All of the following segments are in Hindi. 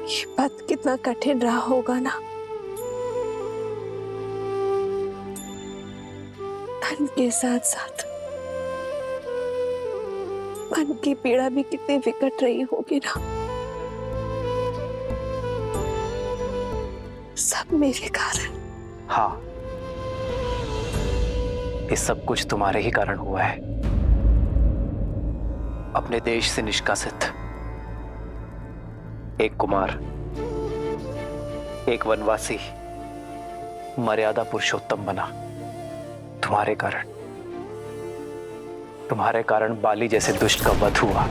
ये पथ कितना कठिन रहा होगा ना। धन के साथ साथ मन की पीड़ा भी कितनी विकट रही होगी ना। सब मेरे कारण। हाँ, ये सब कुछ तुम्हारे ही कारण हुआ है। अपने देश से निष्कासित एक कुमार, एक वनवासी मर्यादा पुरुषोत्तम बना तुम्हारे कारण। तुम्हारे कारण बाली जैसे दुष्ट का वध हुआ।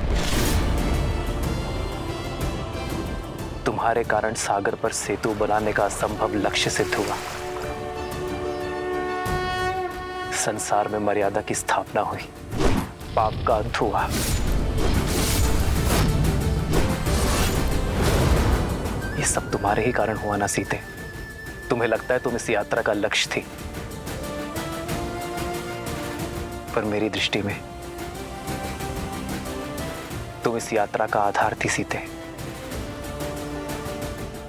तुम्हारे कारण सागर पर सेतु बनाने का असंभव लक्ष्य सिद्ध हुआ। संसार में मर्यादा की स्थापना हुई, पाप का अंत हुआ। ये सब तुम्हारे ही कारण हुआ ना सीते। तुम्हें लगता है तुम इस यात्रा का लक्ष्य थी, पर मेरी दृष्टि में तुम इस यात्रा का आधार थी सीते।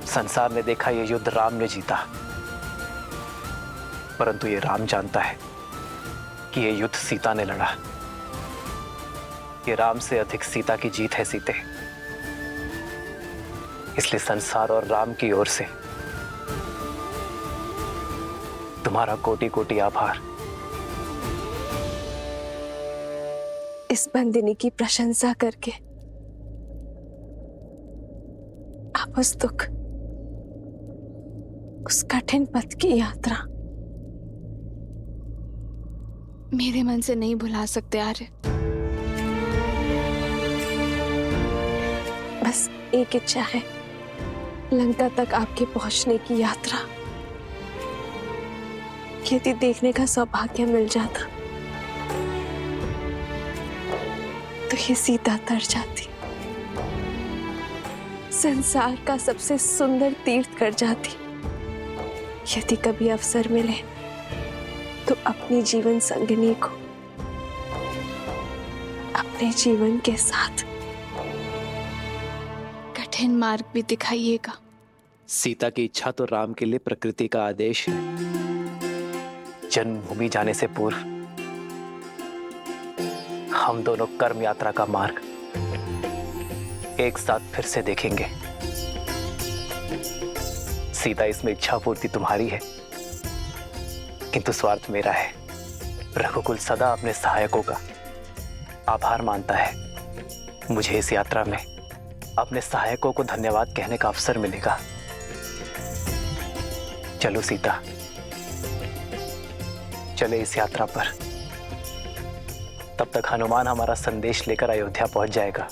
संसार ने देखा यह युद्ध राम ने जीता, परंतु ये राम जानता है कि यह युद्ध सीता ने लड़ा। ये राम से अधिक सीता की जीत है सीते। इसलिए संसार और राम की ओर से तुम्हारा कोटि कोटि आभार। इस बंदिनी की प्रशंसा करके आप उस दुख, उस कठिन पथ की यात्रा मेरे मन से नहीं भुला सकते आर्य। बस एक इच्छा है, लंका तक आपके पहुंचने की यात्रा। यदि देखने का सौभाग्य मिल जाता तो ये सीता तर जाती, संसार का सबसे सुंदर तीर्थ कर जाती। यदि कभी अवसर मिले तो अपनी जीवन संगिनी को अपने जीवन के साथ कठिन मार्ग भी दिखाइएगा। सीता की इच्छा तो राम के लिए प्रकृति का आदेश है। जन्मभूमि जाने से पूर्व हम दोनों कर्म यात्रा का मार्ग एक साथ फिर से देखेंगे। सीता, इसमें इच्छा पूर्ति तुम्हारी है, किंतु स्वार्थ मेरा है। रघुकुल सदा अपने सहायकों का आभार मानता है। मुझे इस यात्रा में अपने सहायकों को धन्यवाद कहने का अवसर मिलेगा। चलो सीता, चले इस यात्रा पर। तब तक हनुमान हमारा संदेश लेकर अयोध्या पहुंच जाएगा।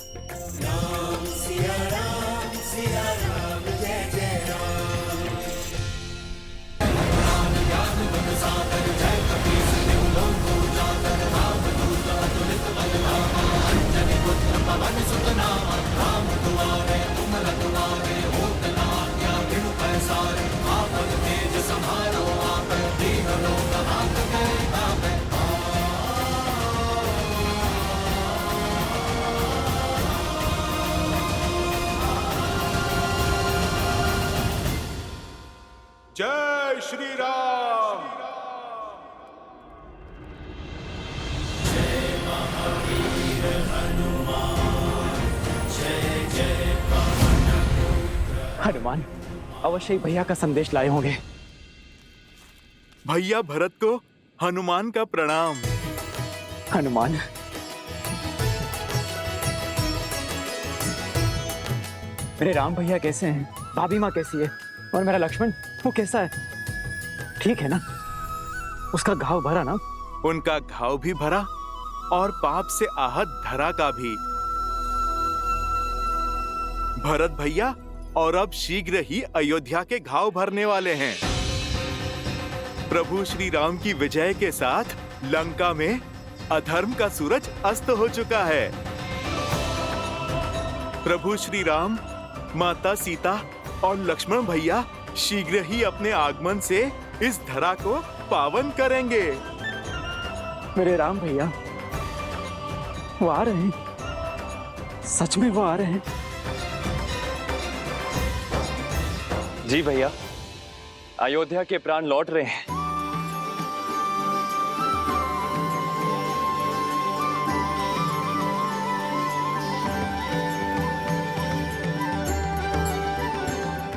जय श्री राम। जय महावीर हनुमान, जय जय हनुमान अवश्य ही भैया का संदेश लाए होंगे। भैया भरत को हनुमान का प्रणाम। हनुमान, मेरे राम भैया कैसे हैं? भाभी माँ कैसी है? और मेरा लक्ष्मण, वो कैसा है? ठीक है ना? उसका घाव भरा ना? उनका घाव भी भरा और पाप से आहत धरा का भी। भरत भैया और अब शीघ्र ही अयोध्या के घाव भरने वाले हैं। प्रभु श्री राम की विजय के साथ लंका में अधर्म का सूरज अस्त हो चुका है। प्रभु श्री राम, माता सीता और लक्ष्मण भैया शीघ्र ही अपने आगमन से इस धरा को पावन करेंगे। मेरे राम भैया वो आ रहे हैं, सच में वो आ रहे हैं। जी भैया, अयोध्या के प्राण लौट रहे हैं।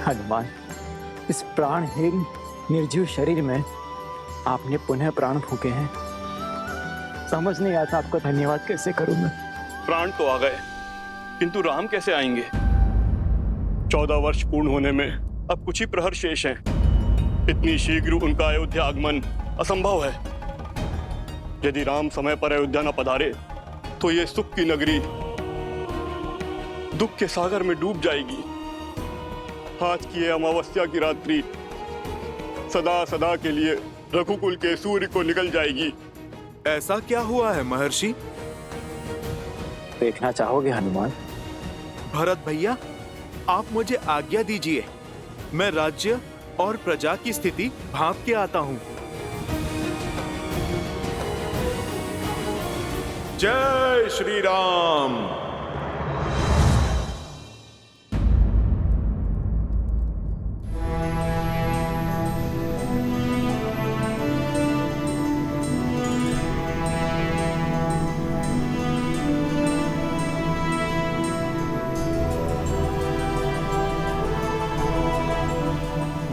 हनुमान, इस प्राणहीन निर्जीव शरीर में आपने पुनः प्राण फूके हैं। समझ नहीं आता आपका धन्यवाद कैसे करूं मैं। प्राण तो आ गए, किंतु राम कैसे आएंगे? 14 वर्ष पूर्ण होने में अब कुछ ही प्रहर शेष हैं। इतनी शीघ्र उनका अयोध्या आगमन असंभव है। यदि राम समय पर अयोध्या न पधारे तो ये सुख की नगरी दुख के सागर में डूब जाएगी। आज की ये अमावस्या की रात्रि सदा सदा के लिए रघुकुल के सूर्य को निकल जाएगी। ऐसा क्या हुआ है महर्षि? देखना चाहोगे हनुमान? भरत भैया, आप मुझे आज्ञा दीजिए, मैं राज्य और प्रजा की स्थिति भांप के आता हूँ। जय श्री राम।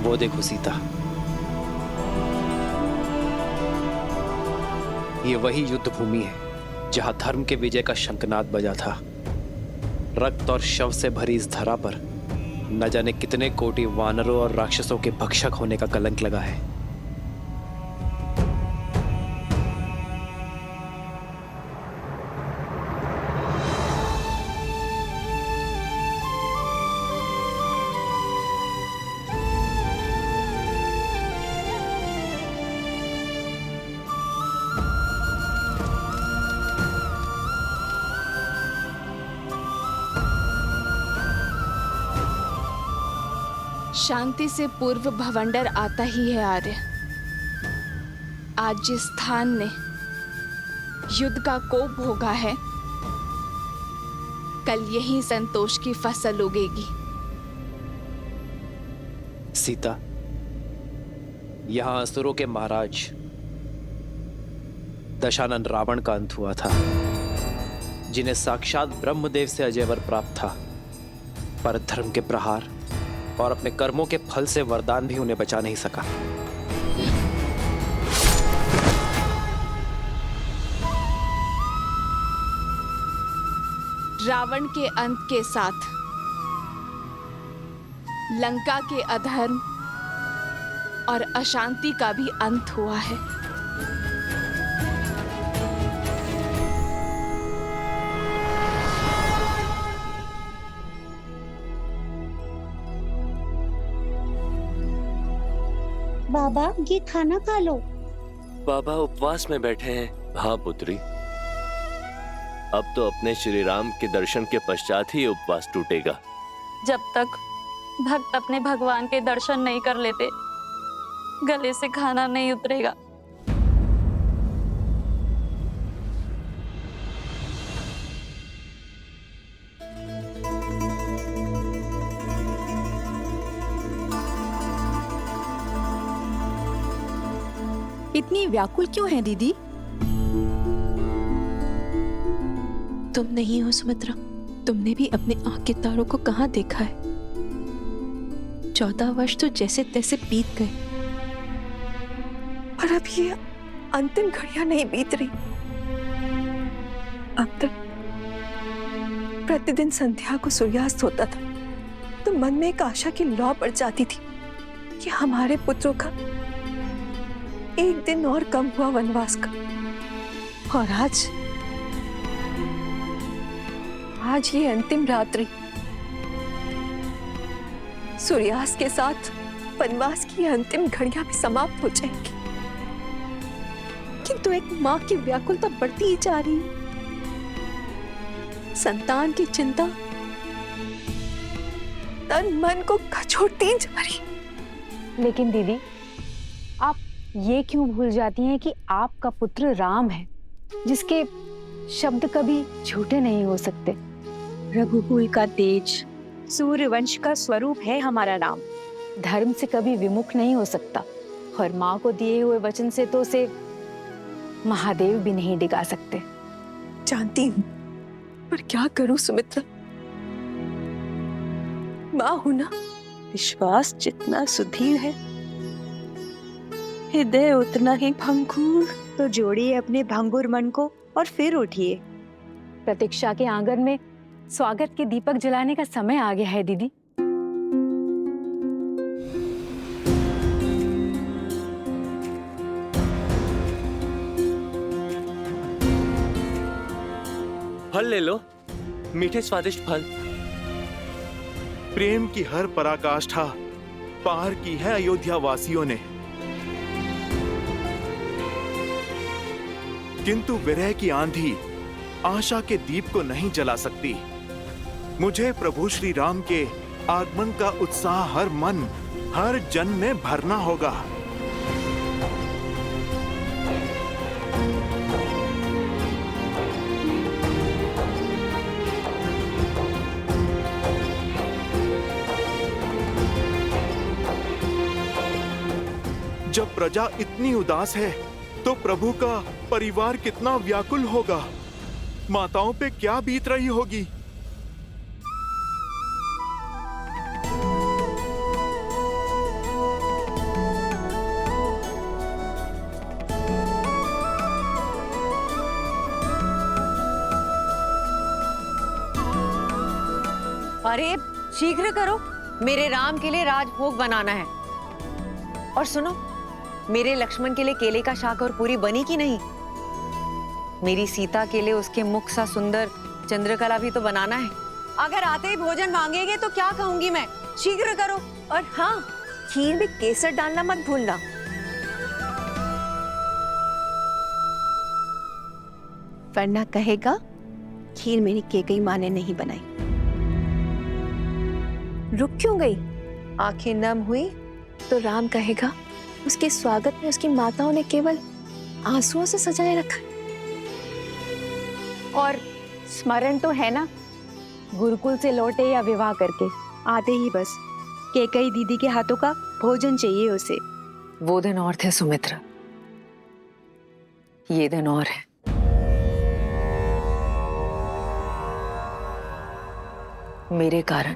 वो देखो सीता, ये वही युद्ध भूमि है जहां धर्म के विजय का शंखनाद बजा था। रक्त और शव से भरी इस धरा पर न जाने कितने कोटि वानरों और राक्षसों के भक्षक होने का कलंक लगा है। शांति से पूर्व भवंडर आता ही है आर्य। आज जिस स्थान ने युद्ध का कोप भोगा है, कल यही संतोष की फसल उगेगी। सीता, यहां असुरों के महाराज दशानन रावण का अंत हुआ था, जिन्हें साक्षात ब्रह्मदेव से अजय वर प्राप्त था, पर धर्म के प्रहार और अपने कर्मों के फल से वरदान भी उन्हें बचा नहीं सका। रावण के अंत के साथ लंका के अधर्म और अशांति का भी अंत हुआ है। बाबा, ये खाना खा लो। बाबा उपवास में बैठे हैं। हाँ पुत्री, अब तो अपने श्री राम के दर्शन के पश्चात ही उपवास टूटेगा। जब तक भक्त अपने भगवान के दर्शन नहीं कर लेते, गले से खाना नहीं उतरेगा। इतनी व्याकुल क्यों है दीदी? तुम नहीं हो सुमित्रा, तुमने भी अपने आंख के तारों को कहाँ देखा है? 14 वर्ष तो जैसे तैसे बीत गए, पर अब ये अंतिम घड़ियां नहीं बीत रही। अब तक प्रतिदिन संध्या को सूर्यास्त होता था तो मन में एक आशा की लौ पड़ जाती थी कि हमारे पुत्रों का एक दिन और कम हुआ वनवास का। और आज ये अंतिम रात्रि, सूर्यास्त के साथ वनवास की अंतिम घड़ियां भी समाप्त हो जाएंगी, किंतु एक माँ की व्याकुलता बढ़ती ही जा रही है। संतान की चिंता तन मन को कचोटती जा रही। लेकिन दीदी, आप ये क्यों भूल जाती हैं कि आपका पुत्र राम है, जिसके शब्द कभी झूठे नहीं हो सकते। रघुकुल का तेज, सूर्यवंश का स्वरूप है हमारा राम। धर्म से कभी विमुख नहीं हो सकता, और माँ को दिए हुए वचन से तो उसे महादेव भी नहीं डिगा सकते। जानती हूँ, पर क्या करूं सुमित्रा, माँ हूं ना। विश्वास जितना सुदृढ़ है, हृदय उतना ही भंगुर। तो जोड़िए अपने भंगुर मन को और फिर उठिए। प्रतीक्षा के आंगन में स्वागत के दीपक जलाने का समय आ गया है दीदी। फल ले लो, मीठे स्वादिष्ट फल। प्रेम की हर पराकाष्ठा पार की है अयोध्या वासियों ने, किंतु विरह की आंधी आशा के दीप को नहीं जला सकती। मुझे प्रभु श्री राम के आगमन का उत्साह हर मन, हर जन में भरना होगा। जब प्रजा इतनी उदास है तो प्रभु का परिवार कितना व्याकुल होगा। माताओं पे क्या बीत रही होगी। अरे शीघ्र करो, मेरे राम के लिए राजभोग बनाना है। और सुनो, मेरे लक्ष्मण के लिए केले का शाक और पूरी बनी कि नहीं? मेरी सीता के लिए उसके मुख सा सुंदर चंद्रकला भी तो बनाना है। अगर आते ही भोजन मांगेंगे तो क्या कहूंगी मैं? शीघ्र करो। और हाँ, खीर में केसर डालना मत भूलना। वरना कहेगा खीर मेरी केकई माँ ने नहीं बनाई। रुक क्यों गई? आंखें नम हुई तो राम कहेगा उसके स्वागत में उसकी माताओं ने केवल आंसुओं से सजाए रखा। और स्मरण तो है ना, गुरुकुल से लौटे या विवाह करके आते ही बस केकई दीदी के हाथों का भोजन चाहिए उसे। वो दिन और थे सुमित्रा, ये दिन और है। मेरे कारण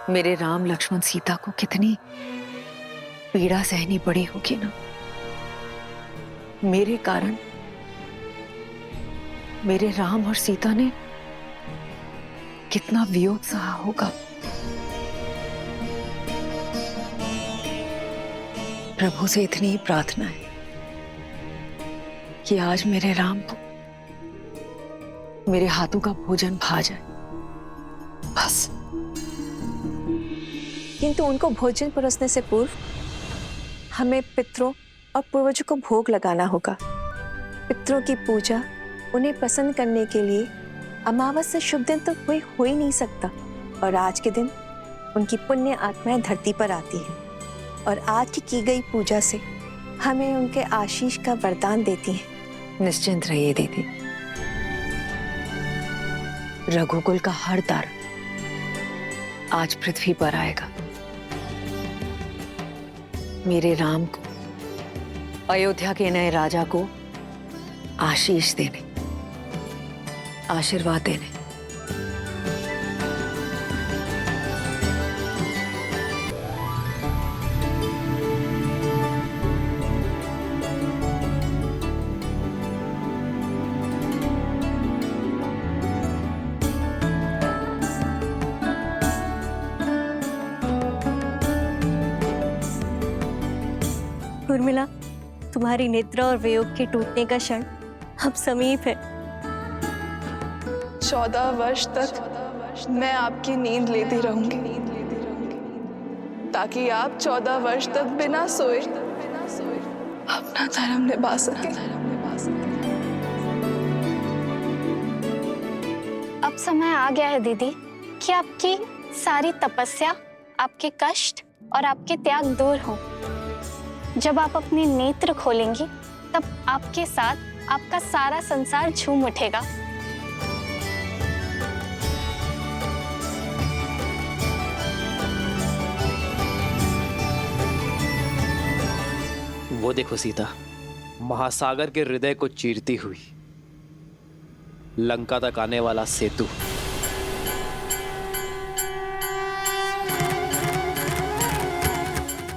मेरे राम लक्ष्मण सीता को कितनी पीड़ा सहनी पड़ी होगी ना। मेरे कारण मेरे राम और सीता ने कितना वियोग सहा होगा। प्रभु से इतनी ही प्रार्थना है कि आज मेरे राम को मेरे हाथों का भोजन भा जाए, बस। किंतु उनको भोजन परोसने से पूर्व हमें पितरों और पूर्वजों को भोग लगाना होगा। पितरों की पूजा उन्हें प्रसन्न करने के लिए अमावस से शुभ दिन तो कोई हो ही नहीं सकता। और आज के दिन उनकी पुण्य आत्माएं धरती पर आती हैं और आज की गई पूजा से हमें उनके आशीष का वरदान देती हैं। निश्चिंत रहिए दीदी, रघुकुल का हर तारा आज पृथ्वी पर आएगा। मेरे राम को, अयोध्या के नए राजा को आशीष देने, आशीर्वाद देने। उर्मिला, तुम्हारी निद्रा और वियोग के टूटने का क्षण अब समीप है। 14 वर्ष तक मैं आपकी नींद लेती रहूंगी, ताकि आप 14 वर्ष तक बिना सोए अपना धर्म निभा सकें। अब समय आ गया है दीदी कि आपकी सारी तपस्या, आपके कष्ट और आपके त्याग दूर हो। जब आप अपने नेत्र खोलेंगी तब आपके साथ आपका सारा संसार झूम उठेगा। वो देखो सीता, महासागर के हृदय को चीरती हुई लंका तक आने वाला सेतु।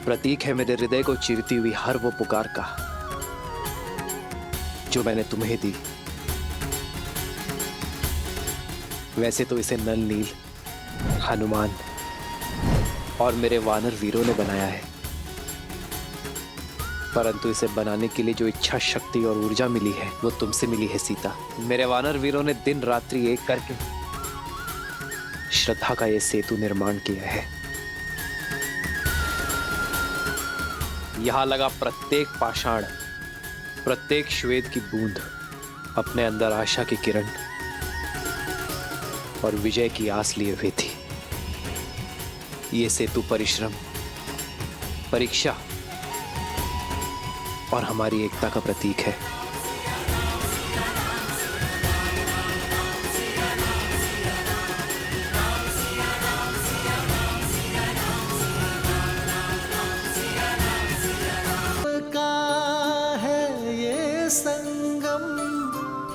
प्रतीक है मेरे हृदय को चीरती हुई हर वो पुकार का जो मैंने तुम्हें दी। वैसे तो इसे नल नील, हनुमान और मेरे वानर वीरों ने बनाया है, परंतु इसे बनाने के लिए जो इच्छा शक्ति और ऊर्जा मिली है वो तुमसे मिली है सीता। मेरे वानर वीरों ने दिन रात्रि एक करके श्रद्धा का ये सेतु निर्माण किया है। यहां लगा प्रत्येक पाषाण, प्रत्येक श्वेत की बूंद अपने अंदर आशा की किरण और विजय की आस लिए हुए थी। ये सेतु परिश्रम, परीक्षा और हमारी एकता का प्रतीक है।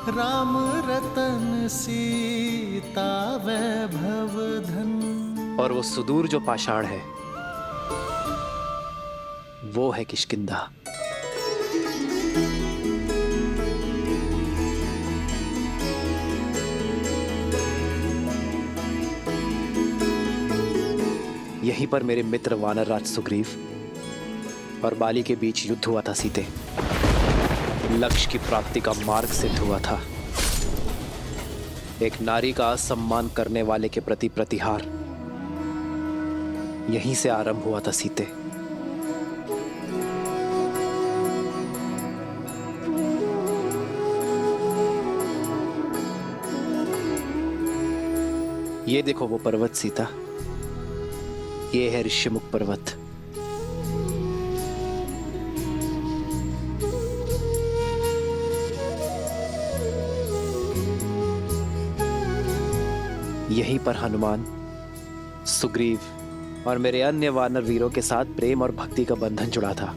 राम रतन सीता वैभव धन। और वो सुदूर जो पाषाण है वो है किष्किंधा। यहीं पर मेरे मित्र वानरराज सुग्रीव और बाली के बीच युद्ध हुआ था सीते। लक्ष्य की प्राप्ति का मार्ग सिद्ध हुआ था। एक नारी का असम्मान करने वाले के प्रति प्रतिहार यहीं से आरंभ हुआ था सीते। ये देखो वो पर्वत सीता, ये है ऋषिमुख पर्वत। यहीं पर हनुमान, सुग्रीव और मेरे अन्य वानर वीरों के साथ प्रेम और भक्ति का बंधन जुड़ा था।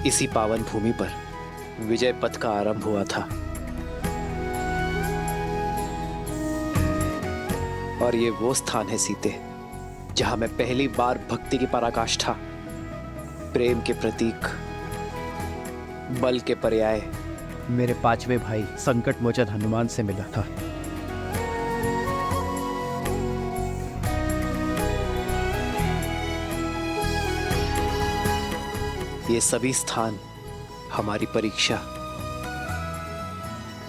इसी पावन भूमि पर विजय पथ का आरंभ हुआ था। और ये वो स्थान है सीते जहां मैं पहली बार भक्ति की पराकाष्ठा, प्रेम के प्रतीक, बल के पर्याय मेरे पांचवे भाई संकट मोचन हनुमान से मिला था। ये सभी स्थान हमारी परीक्षा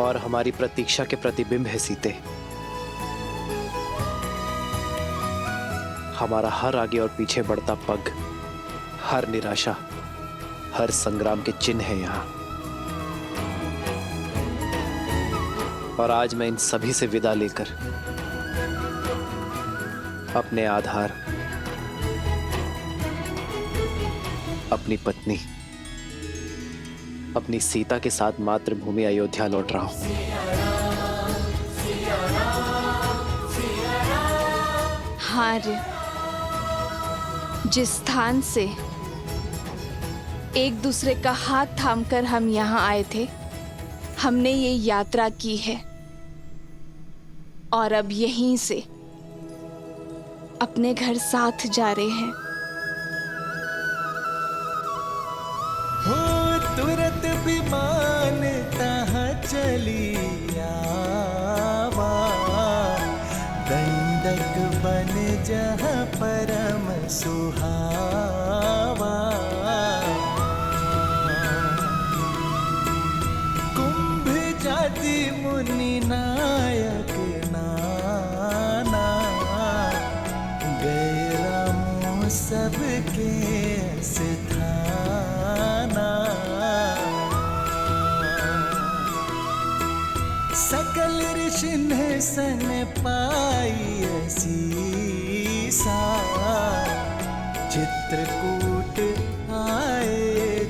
और हमारी प्रतीक्षा के प्रतिबिंब है सीते। हमारा हर आगे और पीछे बढ़ता पग, हर निराशा, हर संग्राम के चिन्ह है यहाँ। और आज मैं इन सभी से विदा लेकर अपने आधार, अपनी पत्नी, अपनी सीता के साथ मातृभूमि अयोध्या लौट रहा हूं। हार जिस स्थान से एक दूसरे का हाथ थामकर हम यहाँ आए थे, हमने ये यात्रा की है और अब यहीं से अपने घर साथ जा रहे हैं। हो तुरंत विमान तहाँ चली आवा, दंडक बन जहाँ परम सुहावा। जाति मुनि नायक नाना, गए रामो सबके स्थाना। सकल ऋषि ने सन पाई असीसा, चित्रकूट आए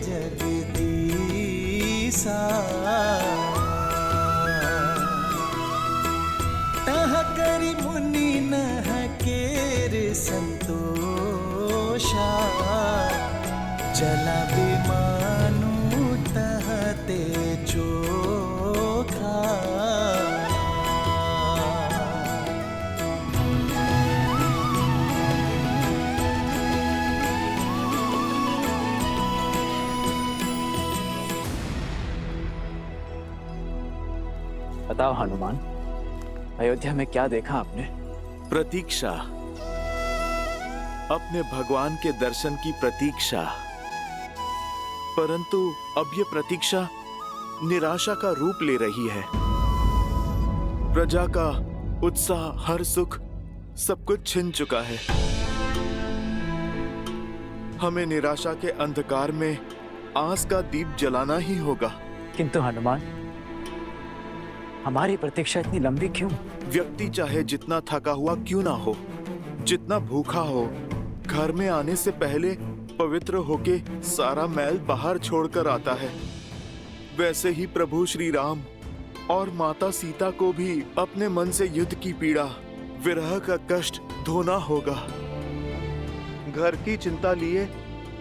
जगदीसा। करी मुनि नह केर संतोषा, बताओ हनुमान, अयोध्या में क्या देखा आपने? प्रतीक्षा, अपने भगवान के दर्शन की प्रतीक्षा। परंतु अब ये प्रतीक्षा निराशा का रूप ले रही है। प्रजा का उत्साह, हर सुख, सब कुछ छिन चुका है। हमें निराशा के अंधकार में आस का दीप जलाना ही होगा। किंतु हनुमान, हमारी प्रतीक्षा इतनी लंबी क्यों? व्यक्ति चाहे जितना थका हुआ क्यों ना हो, जितना भूखा हो, घर में आने से पहले पवित्र होके सारा मैल बाहर छोड़कर आता है। वैसे ही प्रभु श्री राम और माता सीता को भी अपने मन से युद्ध की पीड़ा, विरह का कष्ट धोना होगा। घर की चिंता लिए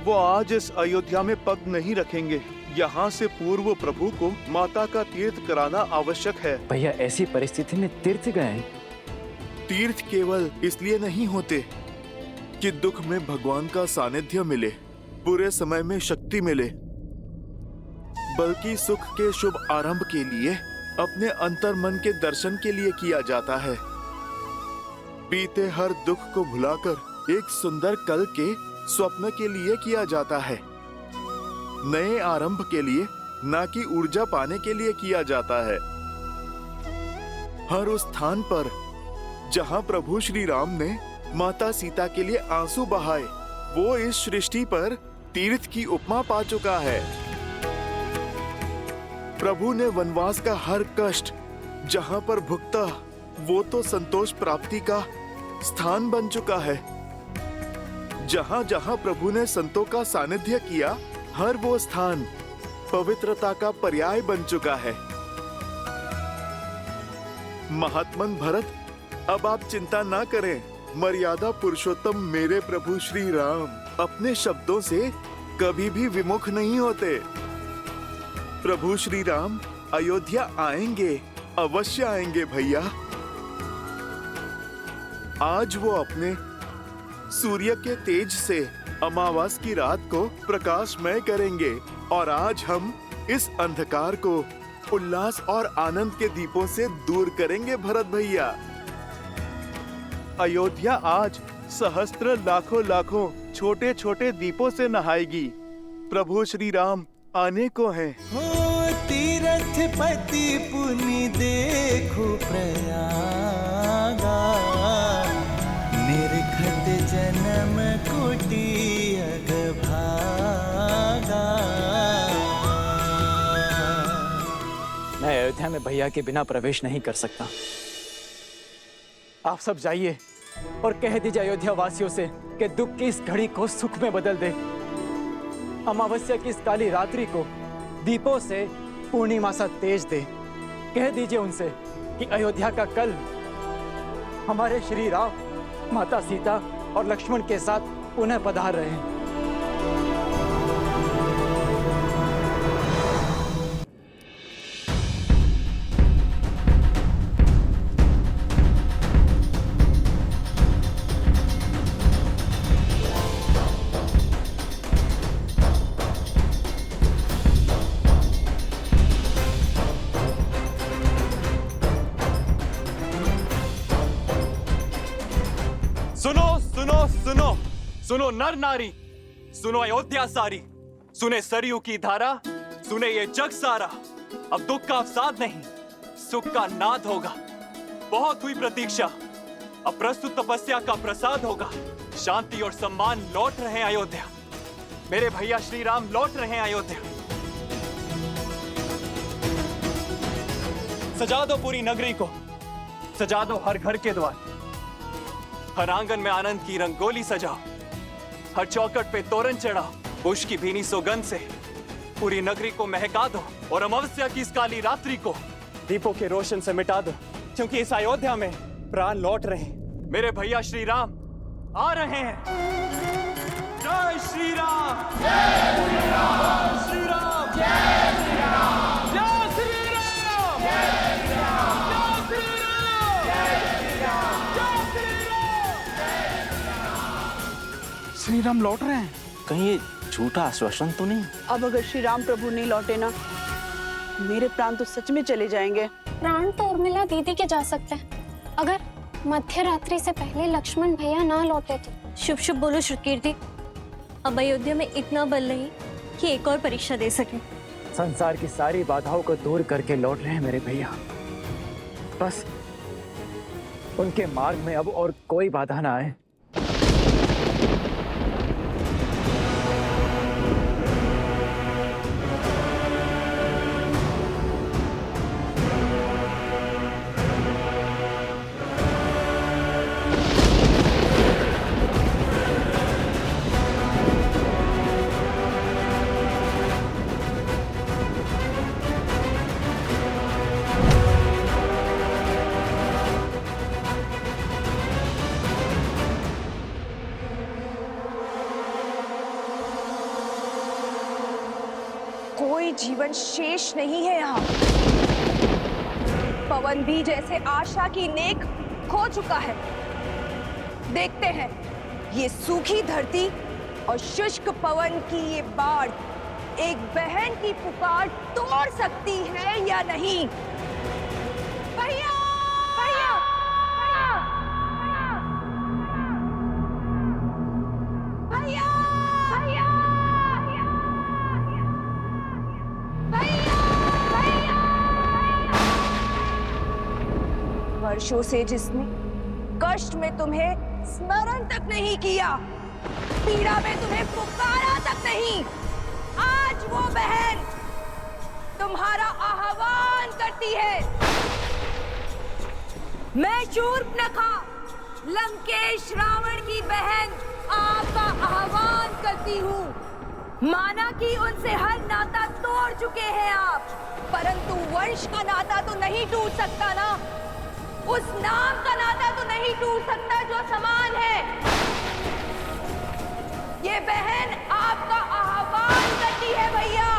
वो आज इस अयोध्या में पग नहीं रखेंगे। यहाँ से पूर्व प्रभु को माता का तीर्थ कराना आवश्यक है। भैया, ऐसी परिस्थिति में तीर्थ गए? तीर्थ केवल इसलिए नहीं होते कि दुख में भगवान का सानिध्य मिले, बुरे समय में शक्ति मिले, बल्कि सुख के शुभ आरंभ के लिए, अपने अंतर मन के दर्शन के लिए किया जाता है। बीते हर दुख को भुलाकर एक सुंदर कल के स्वप्न के लिए किया जाता है। नए आरंभ के लिए, ना कि ऊर्जा पाने के लिए किया जाता है। हर उस स्थान पर जहां प्रभु श्री राम ने माता सीता के लिए आंसू बहाए, वो इस सृष्टि पर तीर्थ की उपमा पा चुका है। प्रभु ने वनवास का हर कष्ट जहां पर भुगता, वो तो संतोष प्राप्ति का स्थान बन चुका है। जहां जहां प्रभु ने संतों का सानिध्य किया, हर वो स्थान पवित्रता का पर्याय बन चुका है। महात्मन भरत, अब आप चिंता ना करें। मर्यादा पुरुषोत्तम मेरे प्रभु श्री राम अपने शब्दों से कभी भी विमुख नहीं होते। प्रभु श्री राम अयोध्या आएंगे, अवश्य आएंगे भैया। आज वो अपने सूर्य के तेज से अमावस की रात को प्रकाशमय करेंगे, और आज हम इस अंधकार को उल्लास और आनंद के दीपों से दूर करेंगे भरत भैया। अयोध्या आज सहस्त्र लाखों लाखों छोटे छोटे दीपों से नहाएगी। प्रभु श्री राम आने को हैं। हो तीरथ पति पुनि देखो प्रयागा, निरखत जन्म कोटि अगभागा। मैं अयोध्या में भैया के बिना प्रवेश नहीं कर सकता। आप सब जाइए और कह दीजिए अयोध्या वासियों से कि दुख की इस घड़ी को सुख में बदल दे। अमावस्या की इस काली रात्रि को दीपों से पूर्णिमा सा तेज दे। कह दीजिए उनसे कि अयोध्या का कल हमारे श्री राम, माता सीता और लक्ष्मण के साथ पुनः पधार रहे हैं। सुनो सुनो सुनो सुनो नर नारी, सुनो अयोध्या सारी, सुने सरयू की धारा, सुने ये जग सारा। अब दुख का अवसाद नहीं, सुख का नाद होगा। बहुत हुई प्रतीक्षा, अब प्रस्तुत तपस्या का प्रसाद होगा। शांति और सम्मान लौट रहे हैं अयोध्या। मेरे भैया श्री राम लौट रहे हैं अयोध्या। सजा दो पूरी नगरी को, सजा दो हर घर के द्वार, हर आंगन में आनंद की रंगोली सजाओ, हर चौखट पे तोरण चढ़ाओ। पुष्प की भीनी सुगंध से पूरी नगरी को महका दो, और अमावस्या की इस काली रात्रि को दीपों के रोशन से मिटा दो, क्योंकि इस अयोध्या में प्राण लौट रहे हैं। मेरे भैया श्री राम आ रहे हैं। जय श्री राम, जय श्री राम, श्री राम, जय श्री राम, जय श्री राम, जय श्री राम, जय श्री राम, जय श्री राम, जय श्री राम। श्री राम लौट रहे हैं। कहीं ये झूठा आश्वासन तो नहीं? अब अगर श्री राम प्रभु नहीं लौटे ना, मेरे प्राण तो सच में चले जाएंगे। प्राण तो उर्मिला दीदी के जा सकते हैं, अगर मध्य रात्रि से पहले लक्ष्मण भैया ना लौटे तो। शुभ शुभ बोलो श्रुतकीर्ति। अब अयोध्या में इतना बल नहीं कि एक और परीक्षा दे सके। संसार की सारी बाधाओं को दूर करके लौट रहे हैं मेरे भैया। बस उनके मार्ग में अब और कोई बाधा ना आए। कोई जीवन शेष नहीं है यहाँ। पवन भी जैसे आशा की नेक खो चुका है। देखते हैं ये सूखी धरती और शुष्क पवन की ये बाढ़ एक बहन की पुकार तोड़ सकती है या नहीं। भैया! भैया! भैया! भैया! वर्षों से जिसने कष्ट में तुम्हें स्मरण तक नहीं किया, पीड़ा में तुम्हें पुकारा तक नहीं, आज वो बहन तुम्हारा आह्वान करती है। मैं शूर्पणखा, लंकेश रावण की बहन आपका आह्वान करती हूँ। माना कि उनसे हर नाता तोड़ चुके हैं आप, परंतु वंश का नाता तो नहीं टूट सकता ना। उस नाम का नाता तो नहीं टूट सकता जो समान है। ये बहन आपका आह्वान करती है भैया।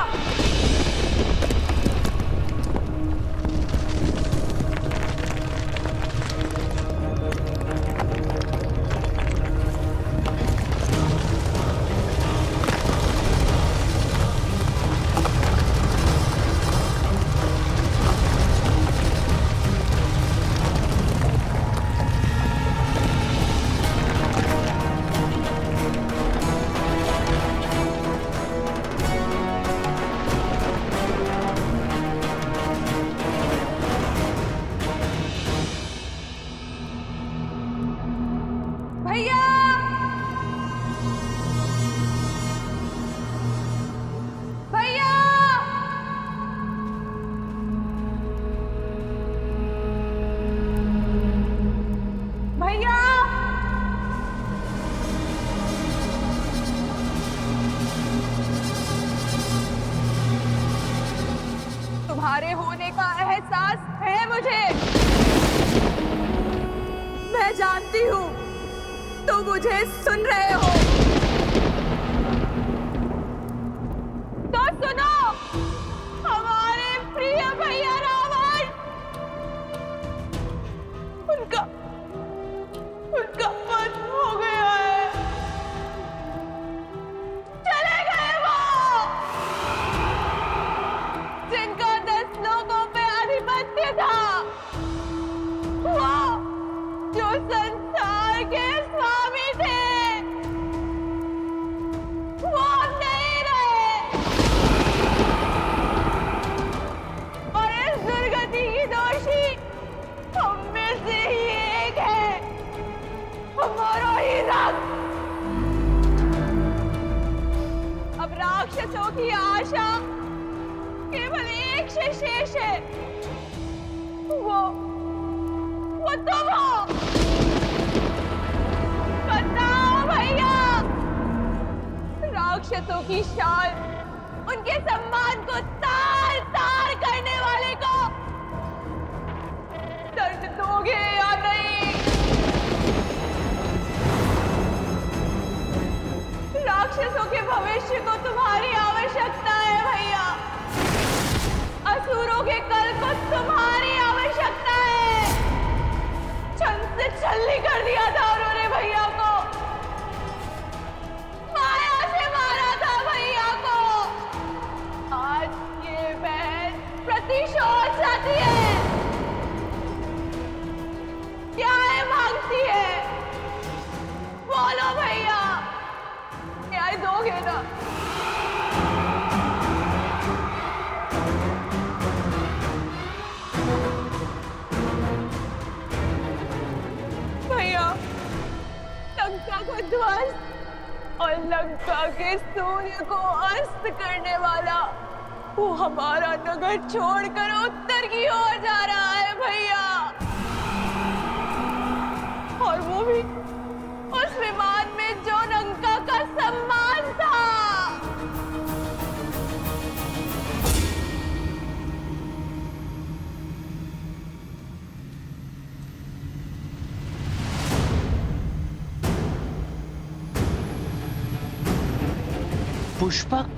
तुम्हारे होने का एहसास है मुझे। मैं जानती हूँ तुम मुझे सुन रहे हो। तो सुनो, हमारे प्रिय भैया रावण, उनका वध हो गया है। चले गए वो जिनका 10 लोगों पे आधिपत्य था, वो जो संसार के स्वामी थे, वो नहीं रहे। और इस दुर्गति की दोषी हम में से ही एक है, हमारा ही रक्त। अब राक्षसों की आशा केवल एक से शेष है, वो तुम हो। बताओ भैया, राक्षसों की शान, उनके सम्मान को तार तार करने वाले को दर्द दोगे या नहीं? राक्षसों के भविष्य को तुम्हारी आवश्यकता है भैया। असुरों के कल को तुम्हारी आवश्यकता है। छल से छल्ली कर दिया था उन्होंने भैया को, माया से मारा था भैया को। आज ये बहन प्रतिशोध चाहती है। बोलो भैया, न्याय दोगे ना? भैया, लंका को ध्वस्त और लंका के सूर्य को अस्त करने वाला वो हमारा नगर छोड़कर उत्तर की ओर जा रहा है भैया, और वो भी उस विमान में जो लंका का सम्मान था। पुष्पक,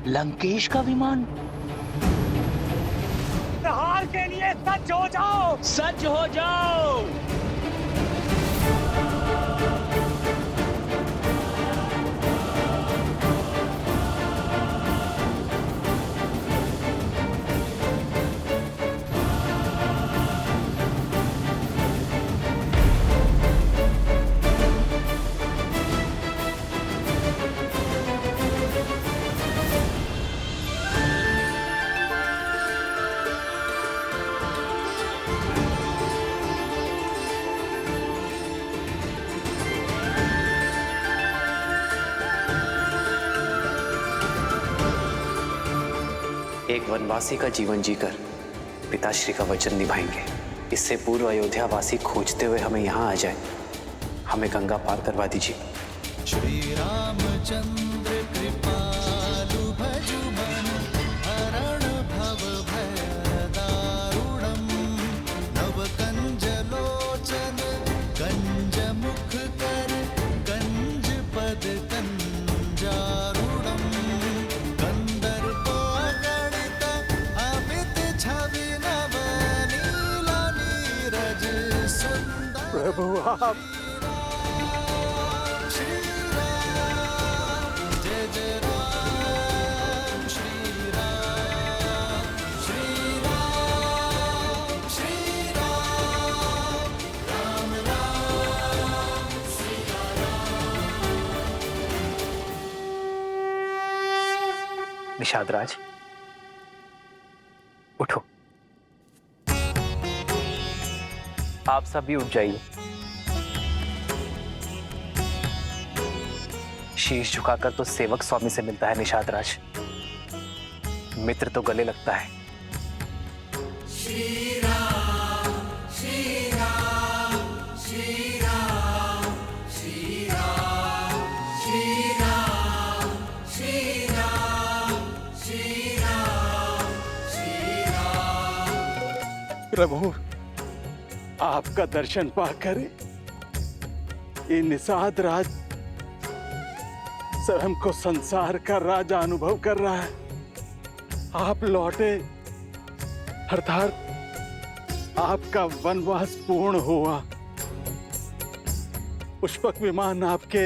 लंकेश का विमान। प्रहार के लिए सज्ज हो जाओ, सज्ज हो जाओ। एक वनवासी का जीवन जीकर पिताश्री का वचन निभाएंगे। इससे पूर्व अयोध्या वासी खोजते हुए हमें यहाँ आ जाए। हमें गंगा पार करवा दीजिए। श्री रामचंद्र कृपालु भजु मन हरण भव भय दारुणम नव कंज लोचन कंज मुख कर कंज पद कंजारुणम कंदर्प अगणित अमित छवि नव नीला नीरज सुंदर। प्रभु आप निषाद राज, उठो। आप सब भी उठ जाइए। शीश झुकाकर तो सेवक स्वामी से मिलता है निषाद राज, मित्र तो गले लगता है। श्री राम श्री राम श्री राम श्री राम श्री राम श्री राम श्री राम श्री राम। प्रभु, आपका दर्शन पाकर ये निषाद राज स्वयं को संसार का राजा अनुभव कर रहा है। आप लौटे अर्थात आपका वनवास पूर्ण हुआ। पुष्पक विमान आपके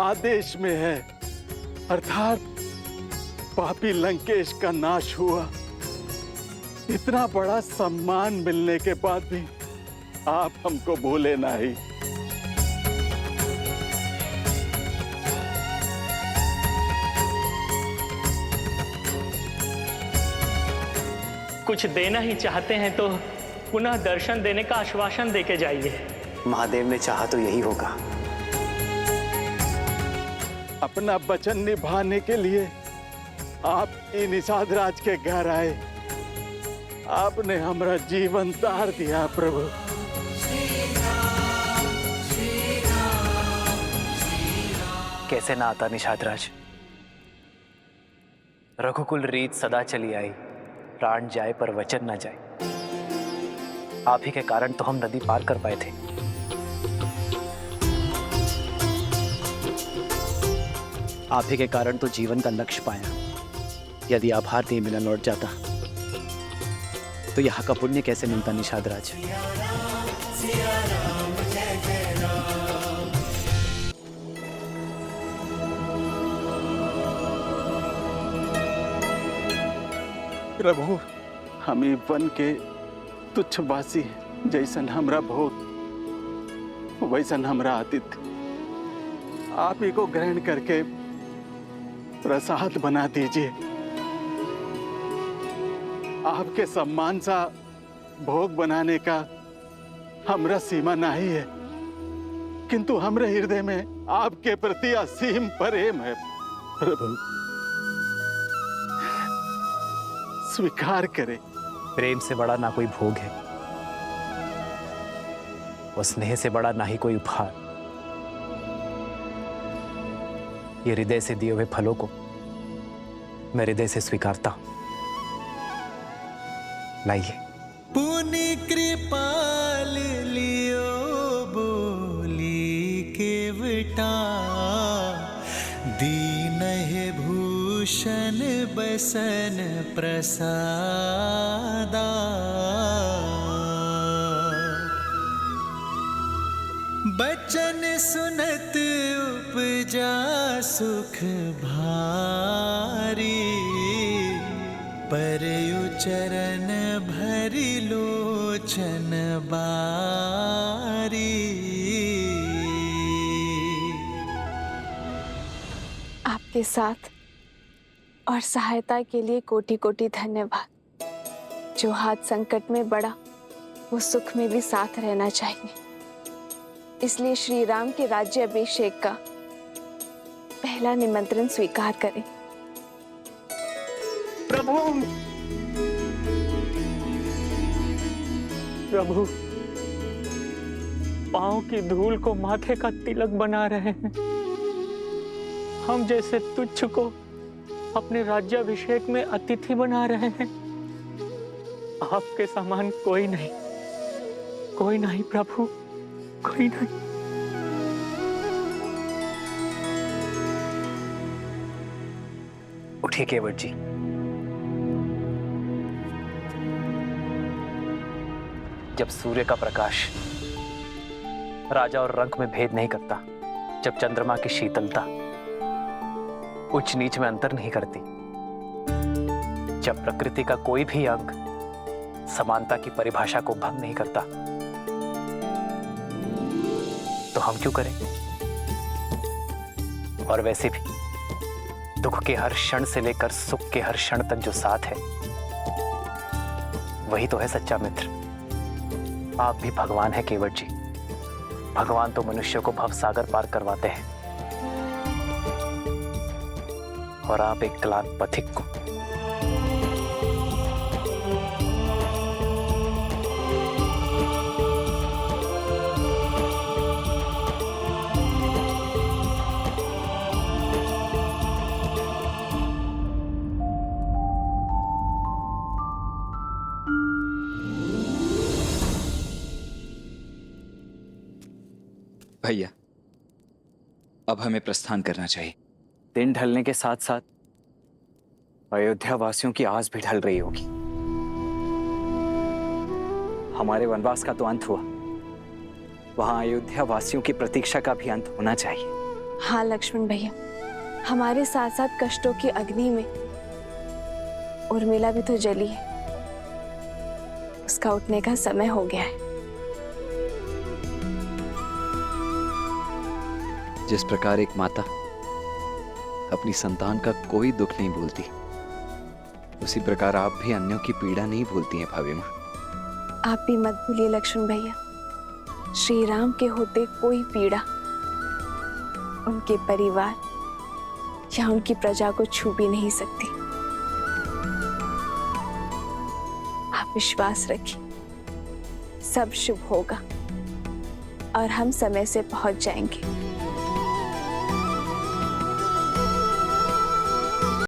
आदेश में है, अर्थात पापी लंकेश का नाश हुआ। इतना बड़ा सम्मान मिलने के बाद भी आप हमको भूले नहीं। कुछ देना ही चाहते हैं तो पुनः दर्शन देने का आश्वासन देके जाइए। महादेव ने चाहा तो यही होगा। अपना वचन निभाने के लिए आप निषाद राज के घर आए। आपने हमारा जीवन तार दिया प्रभु। कैसे ना आता निषाद राज। रघुकुल रीत सदा चली आई, प्राण जाए पर वचन ना जाए। आप ही के कारण तो हम नदी पार कर पाए थे। आप ही के कारण तो जीवन का लक्ष्य पाया। यदि आभार नहीं मिला लौट जाता तो यहाँ का पुण्य कैसे मिलता निषाद राज। प्रभु, हमें वन के तुच्छ वासी जैसन हमरा भोग वैसन हमरा आतिथ्य। आप ही को ग्रहण करके प्रसाद बना दीजिए। आपके सम्मान सा भोग बनाने का हमरा सीमा नहीं है, किंतु हमरे हृदय में आपके प्रति असीम प्रेम है। प्रभु स्वीकार करें। प्रेम से बड़ा ना कोई भोग है और स्नेह से बड़ा ना ही कोई उपहार। ये हृदय से दिए हुए फलों को मैं हृदय से स्वीकारता हूं। लाइए। पुनि कृपाल लियो बोली केवटा, दीन है भूषण बसन प्रसादा। बचन सुनत उपजा सुख भारी, परयु चरण भरि लोचन बारी। आपके साथ और सहायता के लिए कोटि कोटि धन्यवाद। जो हाथ संकट में बढ़ा वो सुख में भी साथ रहना चाहिए। इसलिए श्री राम के राज्य अभिषेक का पहला निमंत्रण स्वीकार करें। प्रभु प्रभु, पांव की धूल को माथे का तिलक बना रहे हैं। हम जैसे तुच्छ को अपने राज्याभिषेक में अतिथि बना रहे हैं। आपके समान कोई नहीं, कोई नहीं प्रभु, कोई नहीं। उठिए केवट जी। जब सूर्य का प्रकाश राजा और रंक में भेद नहीं करता, जब चंद्रमा की शीतलता उच्च नीच में अंतर नहीं करती, जब प्रकृति का कोई भी अंग समानता की परिभाषा को भंग नहीं करता, तो हम क्यों करें? और वैसे भी दुख के हर क्षण से लेकर सुख के हर क्षण तक जो साथ है, वही तो है सच्चा मित्र। आप भी भगवान हैं केवट जी। भगवान तो मनुष्य को भवसागर पार करवाते हैं और आप एक क्लांत पथिक को। भैया, अब हमें प्रस्थान करना चाहिए। दिन ढलने के साथ साथ अयोध्या वासियों की आस भी ढल रही होगी। हमारे वनवास का तो अंत हुआ, वहां अयोध्या वासियों की प्रतीक्षा का भी अंत होना चाहिए। हाँ लक्ष्मण भैया, हमारे साथ साथ कष्टों की अग्नि में उर्मिला भी तो जली है। उसका उठने का समय हो गया है। जिस प्रकार एक माता अपनी संतान का कोई दुख नहीं भूलती, उसी प्रकार आप भी अन्यों की पीड़ा नहीं भूलती हैं भाभी माँ। आप भी मत भूलिए लक्ष्मण भैया, श्री राम के होते कोई पीड़ा उनके परिवार या उनकी प्रजा को छू भी नहीं सकती। आप विश्वास रखिए, सब शुभ होगा और हम समय से पहुंच जाएंगे।